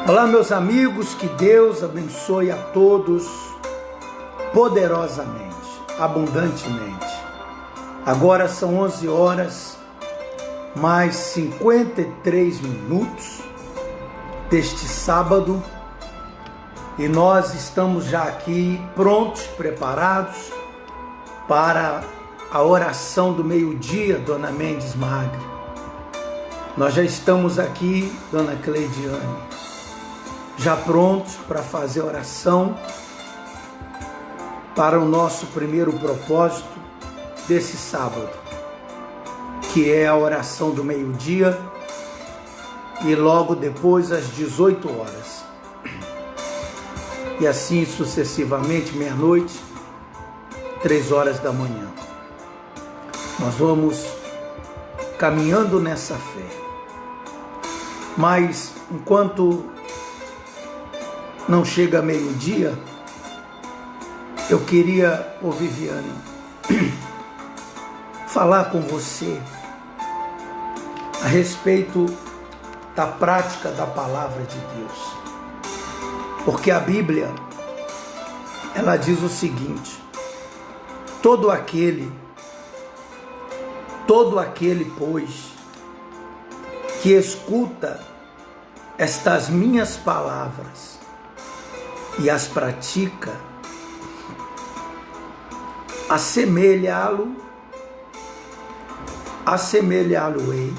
Olá, meus amigos, que Deus abençoe a todos poderosamente, abundantemente. Agora são 11 horas, mais 53 minutos deste sábado, e nós estamos já aqui prontos, preparados para a oração do meio-dia, Dona Mendes Magre. Nós já estamos aqui, Dona Cleidiane, já prontos para fazer oração para o nosso primeiro propósito desse sábado, que é a oração do meio-dia e logo depois às 18 horas. E assim sucessivamente, meia-noite, 3 horas da manhã. Nós vamos caminhando nessa fé. Mas enquanto não chega meio-dia, eu queria, Viviane, falar com você a respeito da prática da palavra de Deus. Porque a Bíblia, ela diz o seguinte: todo aquele, pois, que escuta estas minhas palavras e as pratica, assemelhá-lo-ei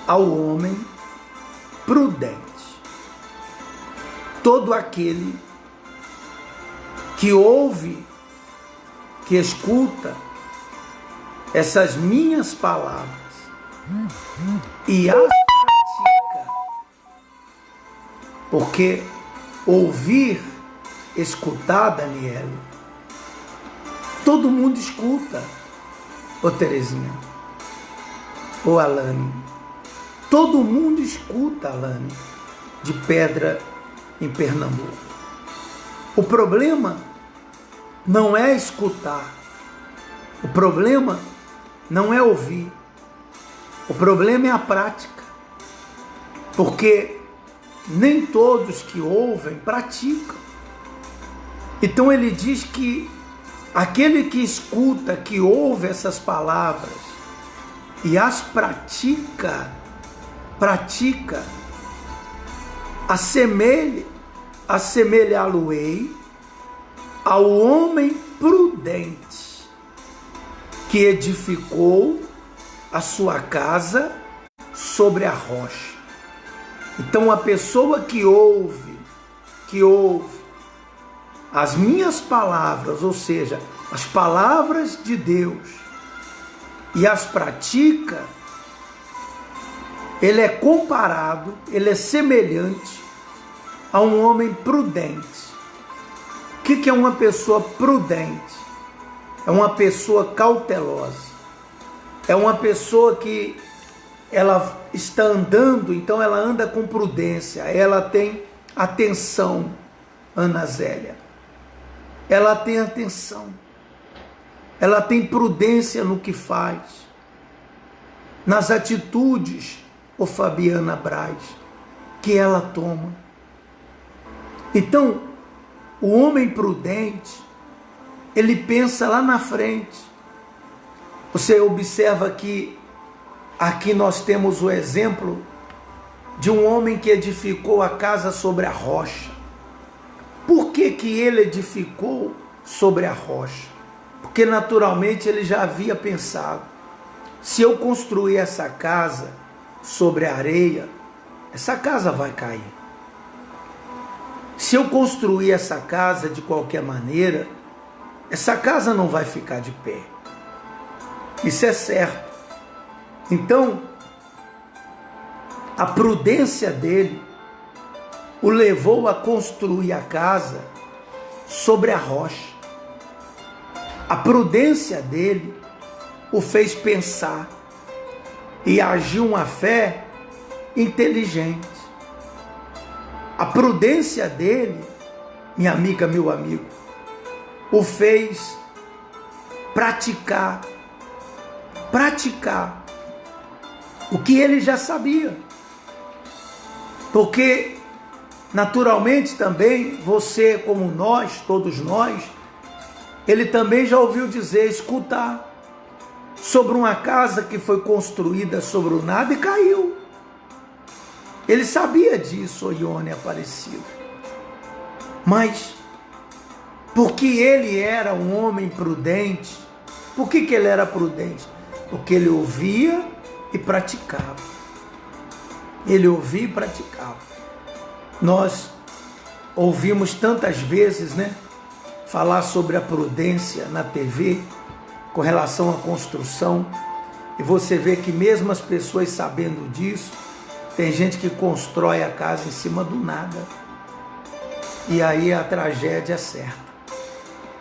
ao homem prudente. Todo aquele que ouve, que escuta essas minhas palavras e as pratica, porque ouvir, escutar, Daniele, todo mundo escuta, Terezinha, Alane, todo mundo escuta, Alane, de Pedra, em Pernambuco. O problema não é escutar, o problema não é ouvir, o problema é a prática, porque nem todos que ouvem praticam. Então ele diz que aquele que escuta, que ouve essas palavras e as pratica, assemelhá-lo-ei ao homem prudente que edificou a sua casa sobre a rocha. Então a pessoa que ouve as minhas palavras, ou seja, as palavras de Deus, e as pratica, ele é comparado, ele é semelhante a um homem prudente. O que é uma pessoa prudente? É uma pessoa cautelosa. É uma pessoa que ela está andando, então ela anda com prudência, ela tem atenção, Ana Zélia. Ela tem atenção, ela tem prudência no que faz, nas atitudes, Fabiana Braz, que ela toma. Então, o homem prudente, ele pensa lá na frente. Você observa que aqui nós temos o exemplo de um homem que edificou a casa sobre a rocha. Por que ele edificou sobre a rocha? Porque naturalmente ele já havia pensado: se eu construir essa casa sobre a areia, essa casa vai cair. Se eu construir essa casa de qualquer maneira, essa casa não vai ficar de pé. Isso é certo. Então, a prudência dele o levou a construir a casa sobre a rocha. A prudência dele o fez pensar e agir uma fé inteligente. A prudência dele, minha amiga, meu amigo, o fez praticar o que ele já sabia. Porque Naturalmente também, você como nós, todos nós, ele também já ouviu dizer, escutar, sobre uma casa que foi construída sobre o nada e caiu. Ele sabia disso, Ione Aparecido. Mas, porque ele era um homem prudente, por que ele era prudente? Porque ele ouvia e praticava. Ele ouvia e praticava. Nós ouvimos tantas vezes, né, falar sobre a prudência na TV, com relação à construção, e você vê que mesmo as pessoas sabendo disso, tem gente que constrói a casa em cima do nada, e aí a tragédia é certa,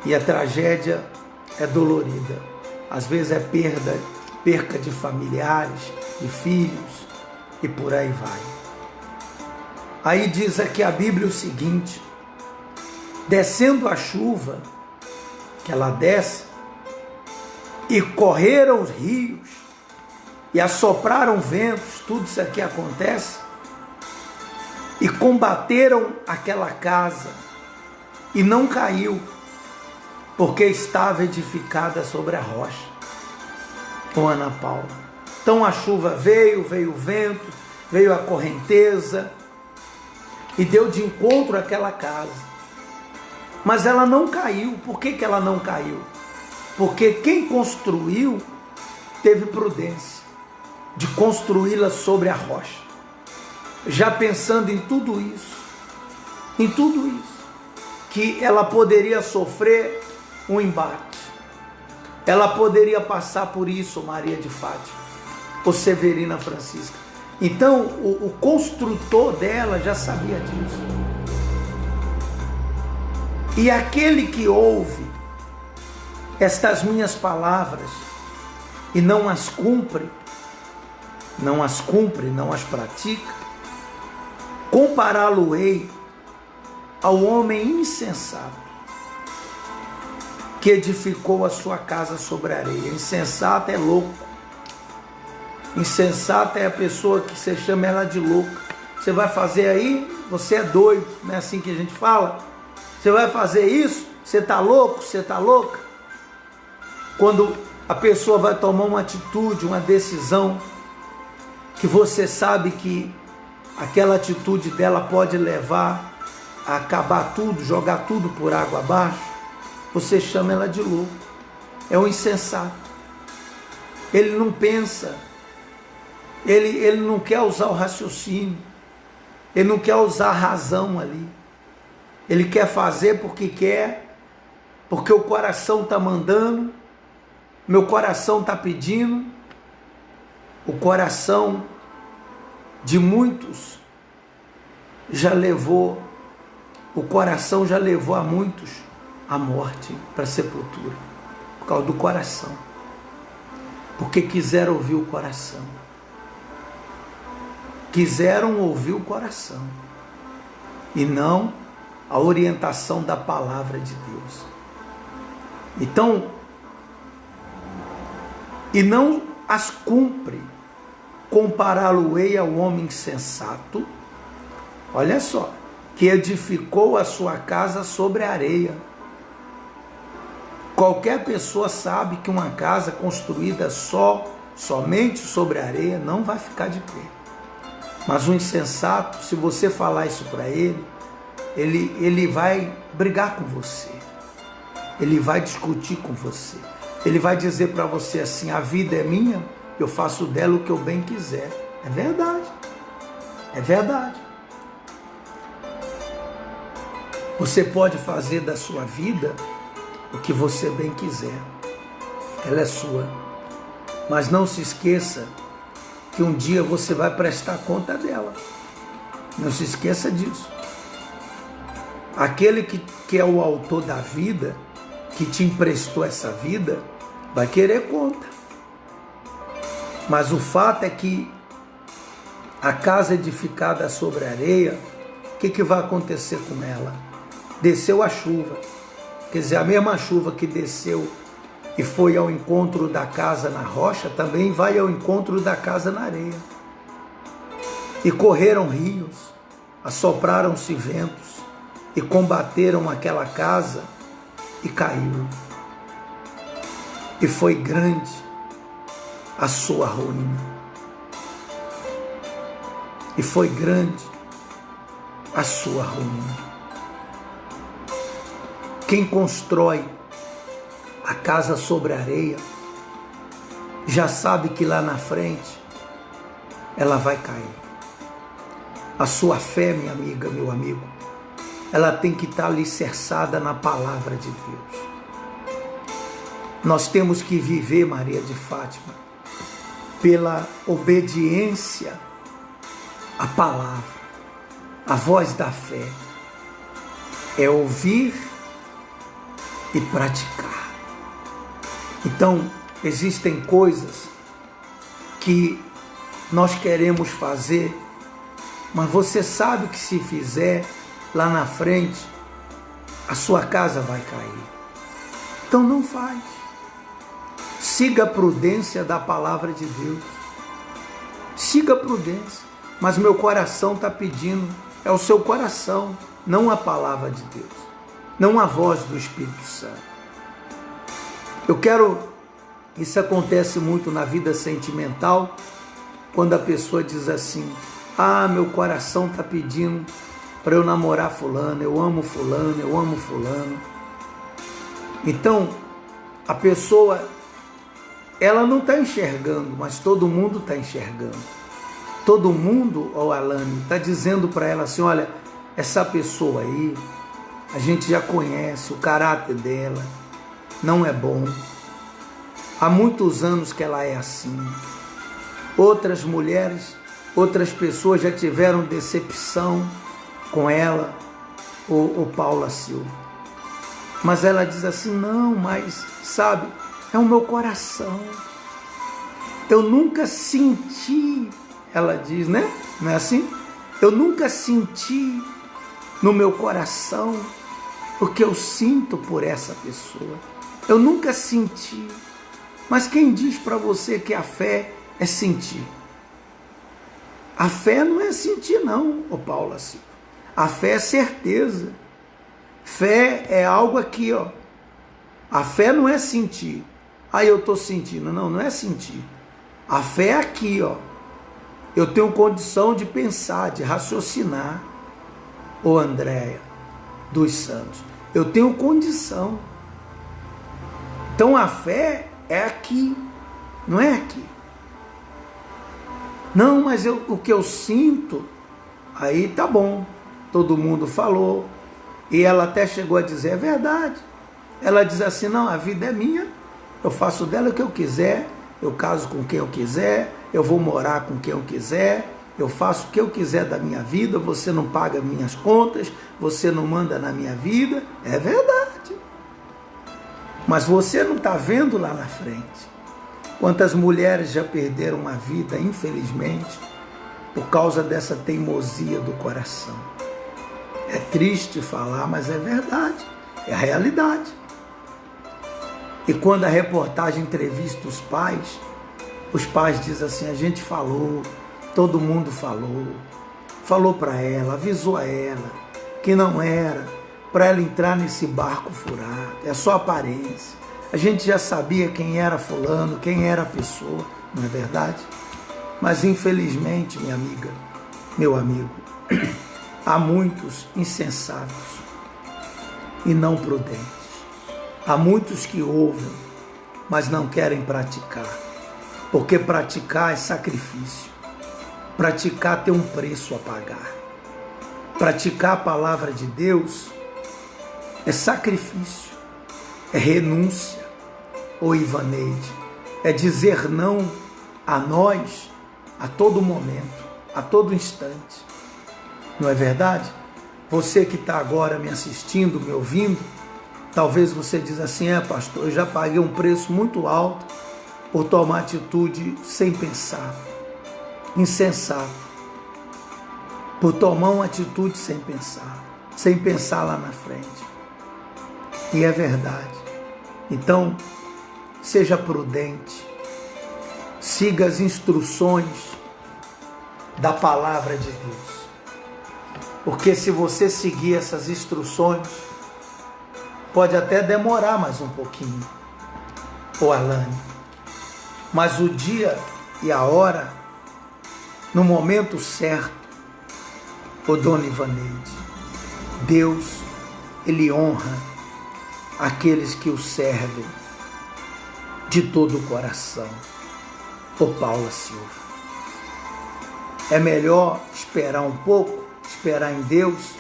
e a tragédia é dolorida, às vezes é perca de familiares, de filhos, e por aí vai. Aí diz aqui a Bíblia o seguinte: descendo a chuva, que ela desce, e correram os rios, e assopraram ventos, tudo isso aqui acontece, e combateram aquela casa, e não caiu, porque estava edificada sobre a rocha. Com Ana Paula. Então a chuva veio o vento, veio a correnteza, e deu de encontro àquela casa. Mas ela não caiu. Por que ela não caiu? Porque quem construiu teve prudência de construí-la sobre a rocha, já pensando em tudo isso, que ela poderia sofrer um embate, ela poderia passar por isso, Maria de Fátima, ou Severina Francisca. Então o construtor dela já sabia disso. E aquele que ouve estas minhas palavras e não as cumpre, não as pratica, compará-lo-ei ao homem insensato que edificou a sua casa sobre a areia. Insensato é louco. Insensato é a pessoa que você chama ela de louca. Você vai fazer aí, você é doido, não é assim que a gente fala? Você vai fazer isso, você está louco, você está louca? Quando a pessoa vai tomar uma atitude, uma decisão, que você sabe que aquela atitude dela pode levar a acabar tudo, jogar tudo por água abaixo, você chama ela de louco. É um insensato. Ele não pensa, ele não quer usar o raciocínio, ele não quer usar a razão ali. Ele quer fazer porque quer, porque o coração está mandando, meu coração está pedindo. O coração de muitos já levou, o coração já levou a muitos à morte, para a sepultura, por causa do coração, porque quiseram ouvir o coração, quiseram ouvir o coração, e não a orientação da palavra de Deus. Então, e não as cumpre, compará-lo-ei ao homem insensato, olha só, que edificou a sua casa sobre a areia. Qualquer pessoa sabe que uma casa construída somente sobre a areia não vai ficar de pé. Mas o insensato, se você falar isso para ele vai brigar com você, ele vai discutir com você, ele vai dizer para você assim: a vida é minha, eu faço dela o que eu bem quiser. É verdade, é verdade. Você pode fazer da sua vida o que você bem quiser, ela é sua, mas não se esqueça que um dia você vai prestar conta dela, não se esqueça disso. Aquele que é o autor da vida, que te emprestou essa vida, vai querer conta. Mas o fato é que a casa edificada sobre a areia, o que vai acontecer com ela? Desceu a chuva, quer dizer, a mesma chuva que desceu e foi ao encontro da casa na rocha, também vai ao encontro da casa na areia. E correram rios, assopraram-se ventos e combateram aquela casa e caiu. E foi grande a sua ruína. E foi grande a sua ruína. Quem constrói a casa sobre a areia já sabe que lá na frente ela vai cair. A sua fé, minha amiga, meu amigo, ela tem que estar alicerçada na palavra de Deus. Nós temos que viver, Maria de Fátima, pela obediência à palavra. A voz da fé é ouvir e praticar. Então, existem coisas que nós queremos fazer, mas você sabe que se fizer, lá na frente, a sua casa vai cair. Então não faz. Siga a prudência da palavra de Deus. Siga a prudência. Mas meu coração está pedindo, é o seu coração, não a palavra de Deus, não a voz do Espírito Santo. Isso acontece muito na vida sentimental, quando a pessoa diz assim: meu coração está pedindo para eu namorar fulano, eu amo fulano. Então, a pessoa, ela não está enxergando, mas todo mundo está enxergando. Todo mundo, Alane, está dizendo para ela assim: olha, essa pessoa aí, a gente já conhece o caráter dela, não é bom. Há muitos anos que ela é assim. Outras mulheres, outras pessoas já tiveram decepção com ela, ou Paula Silva. Mas ela diz assim: não, mas sabe, é o meu coração. Eu nunca senti, ela diz, né? Não é assim? Eu nunca senti no meu coração o que eu sinto por essa pessoa. Eu nunca senti. Mas quem diz para você que a fé é sentir? A fé não é sentir não, Paula Silva. A fé é certeza. Fé é algo aqui, ó. A fé não é sentir. Eu estou sentindo. Não, não é sentir. A fé é aqui, ó. Eu tenho condição de pensar, de raciocinar. Andréia dos Santos, eu tenho condição. Então a fé é aqui, não é aqui. Não, mas o que eu sinto, aí tá bom. Todo mundo falou. E ela até chegou a dizer: é verdade. Ela diz assim: não, a vida é minha, eu faço dela o que eu quiser, eu caso com quem eu quiser, eu vou morar com quem eu quiser, eu faço o que eu quiser da minha vida, você não paga minhas contas, você não manda na minha vida. É verdade. Mas você não está vendo lá na frente quantas mulheres já perderam a vida, infelizmente, por causa dessa teimosia do coração. É triste falar, mas é verdade, é a realidade. E quando a reportagem entrevista os pais dizem assim: a gente falou, todo mundo falou para ela, avisou a ela que não era para ela entrar nesse barco furado, é só aparência. A gente já sabia quem era fulano, quem era a pessoa, não é verdade? Mas infelizmente, minha amiga, meu amigo, há muitos insensatos e não prudentes. Há muitos que ouvem, mas não querem praticar, porque praticar é sacrifício. Praticar tem um preço a pagar. Praticar a palavra de Deus é sacrifício, é renúncia, Ivaneide, é dizer não a nós a todo momento, a todo instante. Não é verdade? Você que está agora me assistindo, me ouvindo, talvez você diz assim: pastor, eu já paguei um preço muito alto por tomar atitude sem pensar, insensato, por tomar uma atitude sem pensar lá na frente. E é verdade. Então, seja prudente, siga as instruções da palavra de Deus. Porque se você seguir essas instruções, pode até demorar mais um pouquinho, ô Alane, mas o dia e a hora, no momento certo, ô Dona Ivaneide, Deus, Ele honra aqueles que o servem de todo o coração, ô Paula Silva. É melhor esperar um pouco, esperar em Deus,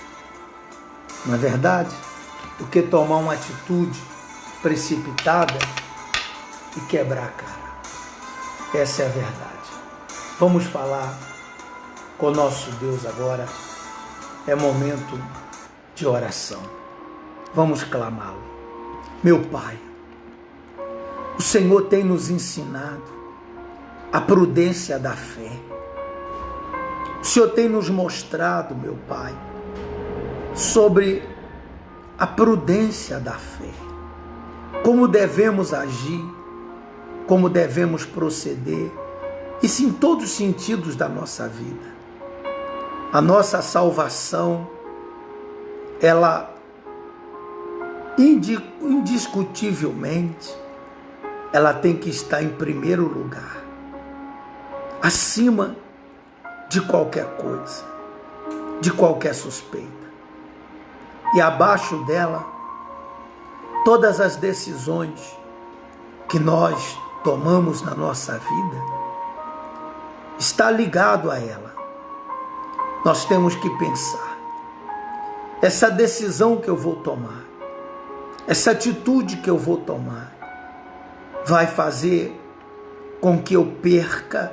não é verdade? Do que tomar uma atitude precipitada e quebrar a cara. Essa é a verdade. Vamos falar com o nosso Deus agora. É momento de oração. Vamos clamá-lo. Meu Pai, o Senhor tem nos ensinado a prudência da fé. O Senhor tem nos mostrado, meu Pai, sobre a prudência da fé. Como devemos agir, como devemos proceder, isso em todos os sentidos da nossa vida. A nossa salvação, ela indiscutivelmente, ela tem que estar em primeiro lugar, acima de qualquer coisa, de qualquer suspeita. E abaixo dela, todas as decisões que nós tomamos na nossa vida, está ligado a ela. Nós temos que pensar, essa decisão que eu vou tomar, essa atitude que eu vou tomar, vai fazer com que eu perca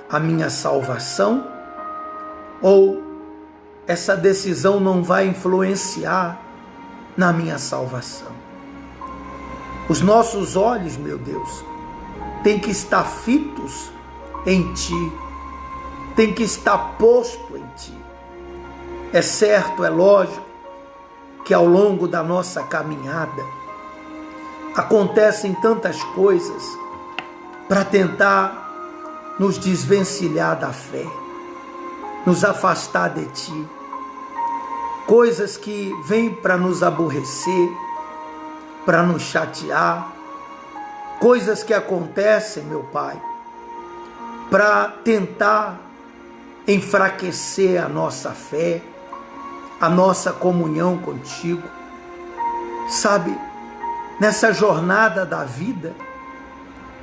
a minha salvação? Ou essa decisão não vai influenciar na minha salvação? Os nossos olhos, meu Deus, têm que estar fitos em Ti, tem que estar posto em Ti. É certo, é lógico, que ao longo da nossa caminhada acontecem tantas coisas para tentar nos desvencilhar da fé, nos afastar de Ti, coisas que vêm para nos aborrecer, para nos chatear, coisas que acontecem, meu Pai, para tentar enfraquecer a nossa fé, a nossa comunhão contigo. Sabe, nessa jornada da vida,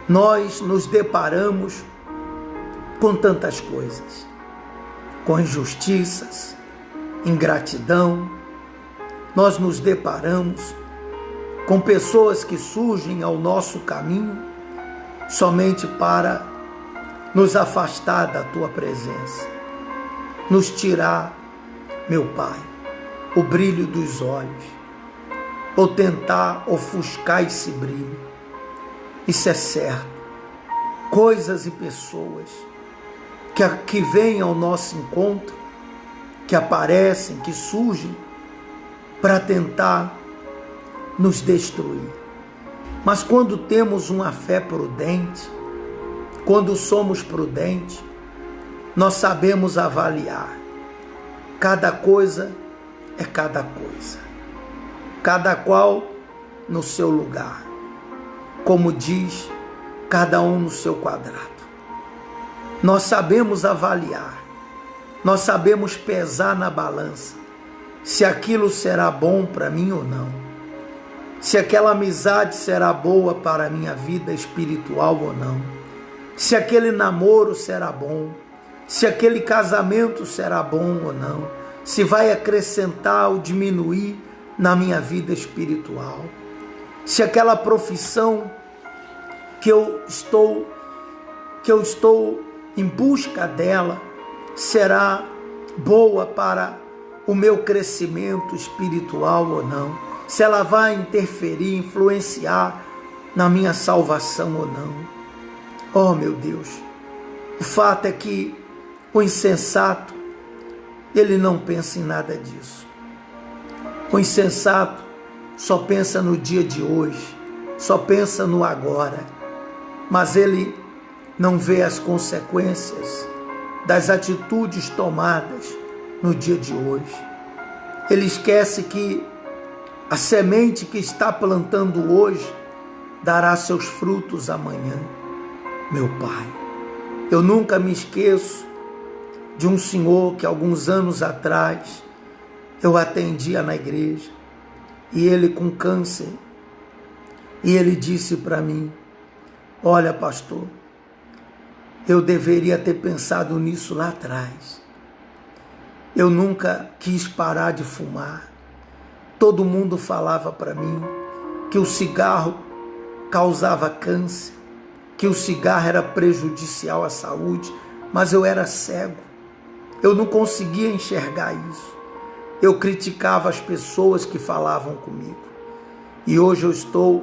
nós nos deparamos com tantas coisas, com injustiças, ingratidão. Nós nos deparamos com pessoas que surgem ao nosso caminho somente para nos afastar da Tua presença, nos tirar, meu Pai, o brilho dos olhos, ou tentar ofuscar esse brilho. Isso é certo. Coisas e pessoas que vêm ao nosso encontro, que aparecem, que surgem para tentar nos destruir. Mas quando temos uma fé prudente, quando somos prudentes, nós sabemos avaliar. Cada coisa é cada coisa, cada qual no seu lugar, como diz, cada um no seu quadrado. Nós sabemos avaliar, nós sabemos pesar na balança, se aquilo será bom para mim ou não, se aquela amizade será boa para a minha vida espiritual ou não, se aquele namoro será bom, se aquele casamento será bom ou não, se vai acrescentar ou diminuir na minha vida espiritual, se aquela profissão que eu estou em busca dela será boa para o meu crescimento espiritual ou não, se ela vai interferir, influenciar na minha salvação ou não. Oh, meu Deus, o fato é que o insensato, ele não pensa em nada disso. O insensato só pensa no dia de hoje, só pensa no agora, mas ele não vê as consequências das atitudes tomadas no dia de hoje. Ele esquece que a semente que está plantando hoje dará seus frutos amanhã. Meu Pai, eu nunca me esqueço de um senhor que alguns anos atrás eu atendia na igreja, e ele com câncer, e ele disse para mim: olha, pastor, eu deveria ter pensado nisso lá atrás. Eu nunca quis parar de fumar. Todo mundo falava para mim que o cigarro causava câncer, que o cigarro era prejudicial à saúde, mas eu era cego. Eu não conseguia enxergar isso. Eu criticava as pessoas que falavam comigo. E hoje eu estou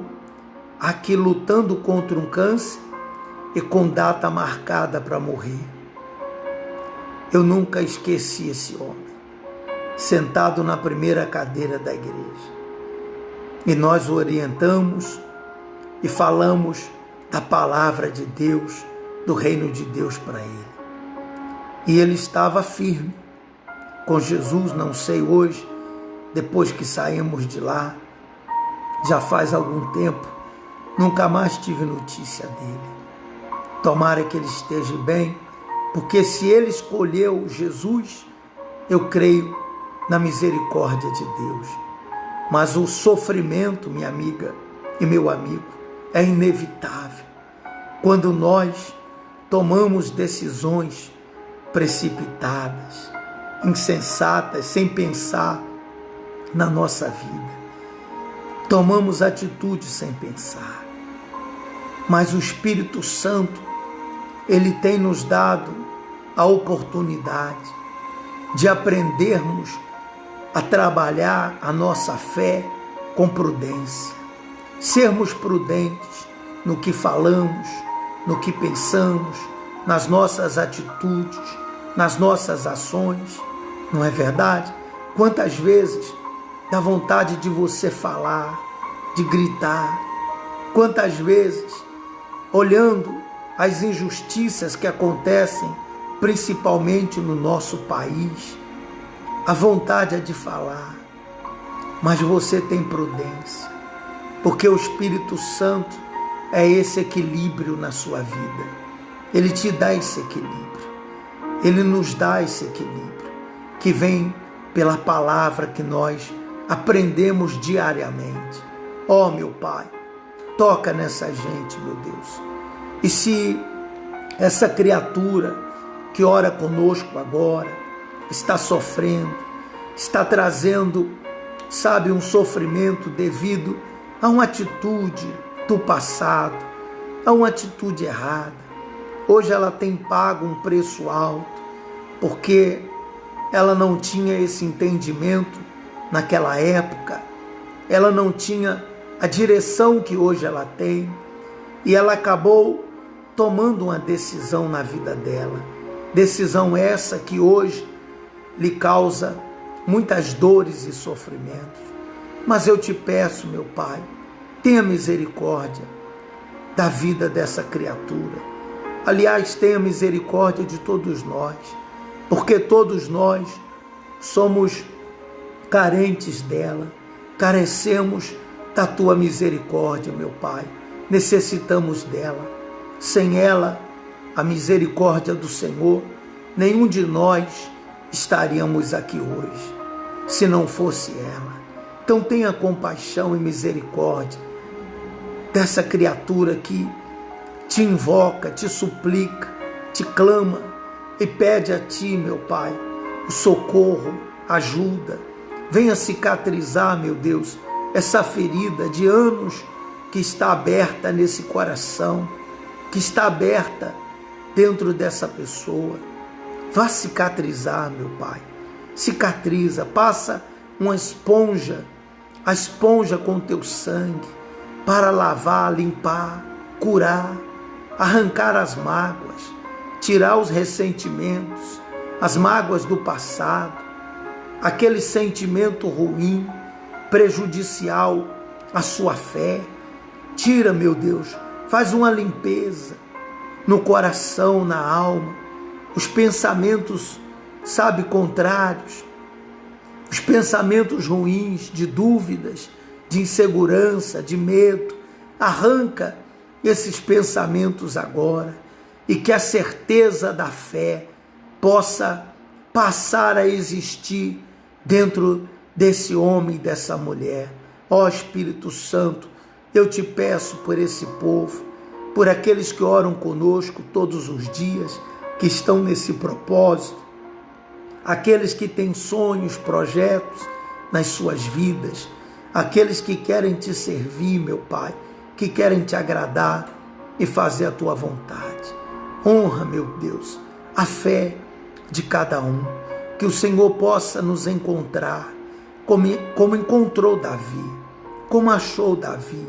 aqui lutando contra um câncer e com data marcada para morrer. Eu nunca esqueci esse homem, sentado na primeira cadeira da igreja. E nós o orientamos e falamos da palavra de Deus, do reino de Deus para ele. E ele estava firme com Jesus, não sei hoje, depois que saímos de lá, já faz algum tempo, nunca mais tive notícia dele. Tomara que ele esteja bem, porque se ele escolheu Jesus, eu creio na misericórdia de Deus. Mas o sofrimento, minha amiga e meu amigo, é inevitável quando nós tomamos decisões precipitadas, insensatas, sem pensar na nossa vida. Tomamos atitudes sem pensar. Mas o Espírito Santo, ele tem nos dado a oportunidade de aprendermos a trabalhar a nossa fé com prudência. Sermos prudentes no que falamos, no que pensamos, nas nossas atitudes, nas nossas ações. Não é verdade? Quantas vezes dá vontade de você falar, de gritar? Quantas vezes, olhando as injustiças que acontecem, principalmente no nosso país, a vontade é de falar, mas você tem prudência, porque o Espírito Santo é esse equilíbrio na sua vida. Ele te dá esse equilíbrio, ele nos dá esse equilíbrio, que vem pela palavra que nós aprendemos diariamente. Ó, meu Pai, toca nessa gente, meu Deus. E se essa criatura que ora conosco agora está sofrendo, está trazendo, sabe, um sofrimento devido a uma atitude do passado, a uma atitude errada. Hoje ela tem pago um preço alto, porque ela não tinha esse entendimento naquela época, ela não tinha a direção que hoje ela tem, e ela acabou tomando uma decisão na vida dela. Decisão essa que hoje lhe causa muitas dores e sofrimentos. Mas eu te peço, meu Pai, tenha misericórdia da vida dessa criatura. Aliás, tenha misericórdia de todos nós, porque todos nós somos carentes dela, carecemos da tua misericórdia, meu Pai. Necessitamos dela. Sem ela, a misericórdia do Senhor, nenhum de nós estaríamos aqui hoje, se não fosse ela. Então tenha compaixão e misericórdia dessa criatura que te invoca, te suplica, te clama e pede a ti, meu Pai, o socorro, ajuda. Venha cicatrizar, meu Deus, essa ferida de anos que está aberta nesse coração, que está aberta dentro dessa pessoa. Vá cicatrizar, meu Pai. Cicatriza, passa uma esponja, a esponja com teu sangue, para lavar, limpar, curar, arrancar as mágoas, tirar os ressentimentos, as mágoas do passado, aquele sentimento ruim, prejudicial à sua fé. Tira, meu Deus, faz uma limpeza no coração, na alma, os pensamentos sabe, contrários, os pensamentos ruins, de dúvidas, de insegurança, de medo. Arranca esses pensamentos agora e que a certeza da fé possa passar a existir dentro desse homem e dessa mulher. Ó Espírito Santo, eu te peço por esse povo, por aqueles que oram conosco todos os dias, que estão nesse propósito, aqueles que têm sonhos, projetos nas suas vidas, aqueles que querem te servir, meu Pai, que querem te agradar e fazer a tua vontade. Honra, meu Deus, a fé de cada um, que o Senhor possa nos encontrar, como encontrou Davi, como achou Davi,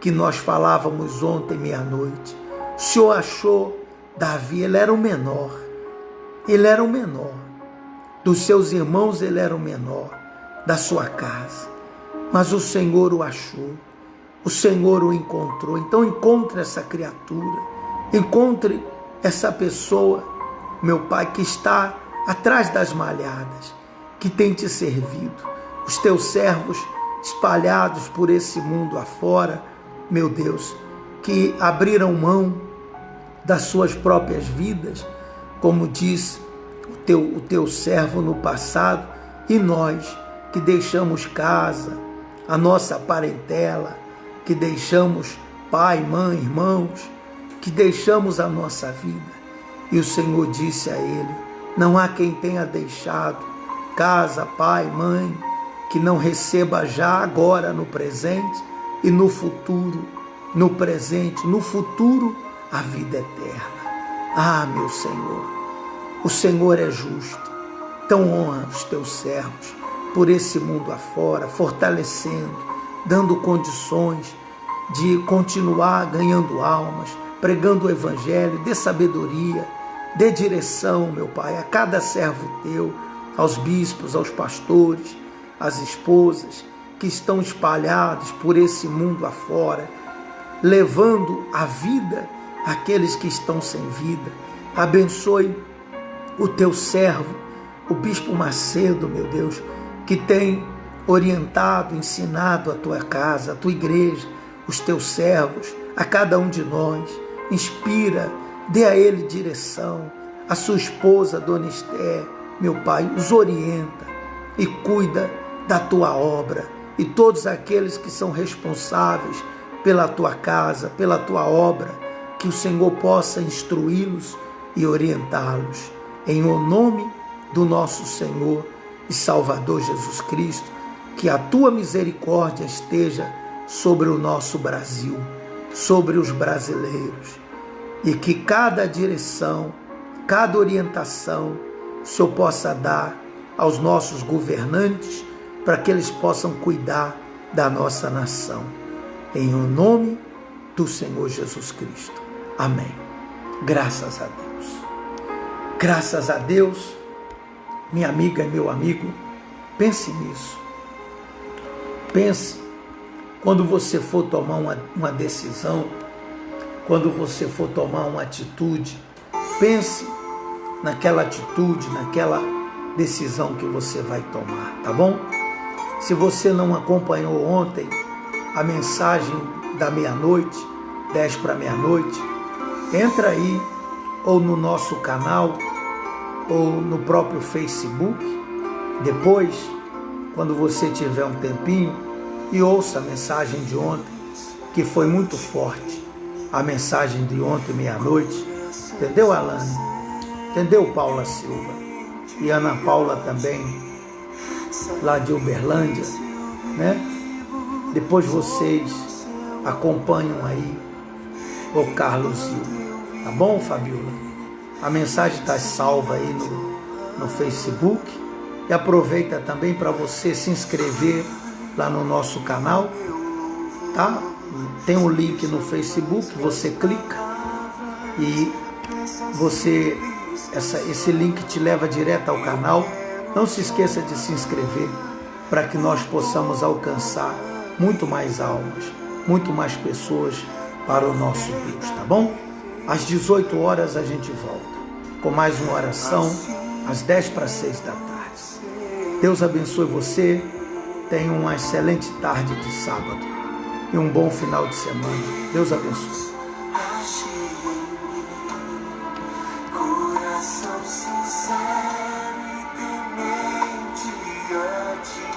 que nós falávamos ontem, meia-noite. O Senhor achou Davi, ele era o menor, dos seus irmãos ele era o menor, da sua casa, mas o Senhor o achou, o Senhor o encontrou. Então encontre essa criatura, encontre essa pessoa, meu Pai, que está atrás das malhadas, que tem te servido, os teus servos espalhados por esse mundo afora, meu Deus, que abriram mão das suas próprias vidas, como diz o teu servo no passado, e nós que deixamos casa, a nossa parentela, que deixamos pai, mãe, irmãos, que deixamos a nossa vida. E o Senhor disse a ele: não há quem tenha deixado casa, pai, mãe, que não receba já agora no presente e no futuro, no presente, no futuro, a vida eterna. Ah, meu Senhor, o Senhor é justo. Então honra os teus servos por esse mundo afora, fortalecendo, dando condições de continuar ganhando almas, pregando o Evangelho, dê sabedoria, dê direção, meu Pai, a cada servo teu, aos bispos, aos pastores, às esposas que estão espalhados por esse mundo afora, levando a vida àqueles que estão sem vida. Abençoe o teu servo, o Bispo Macedo, meu Deus, que tem orientado, ensinado a tua casa, a tua igreja, os teus servos, a cada um de nós. Inspira, dê a ele direção, a sua esposa, Dona Esther, meu Pai, os orienta e cuida da tua obra, e todos aqueles que são responsáveis pela tua casa, pela tua obra, que o Senhor possa instruí-los e orientá-los. Em o nome do nosso Senhor e Salvador Jesus Cristo, que a tua misericórdia esteja sobre o nosso Brasil, sobre os brasileiros, e que cada direção, cada orientação, o Senhor possa dar aos nossos governantes, para que eles possam cuidar da nossa nação. Em o nome do Senhor Jesus Cristo. Amém. Graças a Deus. Graças a Deus, minha amiga e meu amigo, pense nisso. Pense, quando você for tomar uma decisão, quando você for tomar uma atitude, pense naquela atitude, naquela decisão que você vai tomar, tá bom? Se você não acompanhou ontem a mensagem da meia-noite, 10 para meia-noite, entra aí, ou no nosso canal, ou no próprio Facebook, depois, quando você tiver um tempinho, e ouça a mensagem de ontem, que foi muito forte, a mensagem de ontem, meia-noite. Entendeu, Alane? Entendeu, Paula Silva? E Ana Paula também, lá de Uberlândia, né? Depois vocês acompanham aí o Carlos Silva, tá bom, Fabiola? A mensagem está salva aí no Facebook, e aproveita também para você se inscrever lá no nosso canal, tá? Tem um link no Facebook, você clica e esse link te leva direto ao canal. Não se esqueça de se inscrever para que nós possamos alcançar muito mais almas, muito mais pessoas para o nosso Deus, tá bom? Às 18 horas a gente volta com mais uma oração às 5:50 da tarde. Deus abençoe você. Tenha uma excelente tarde de sábado e um bom final de semana. Deus abençoe. Coração sincero e temente a ti.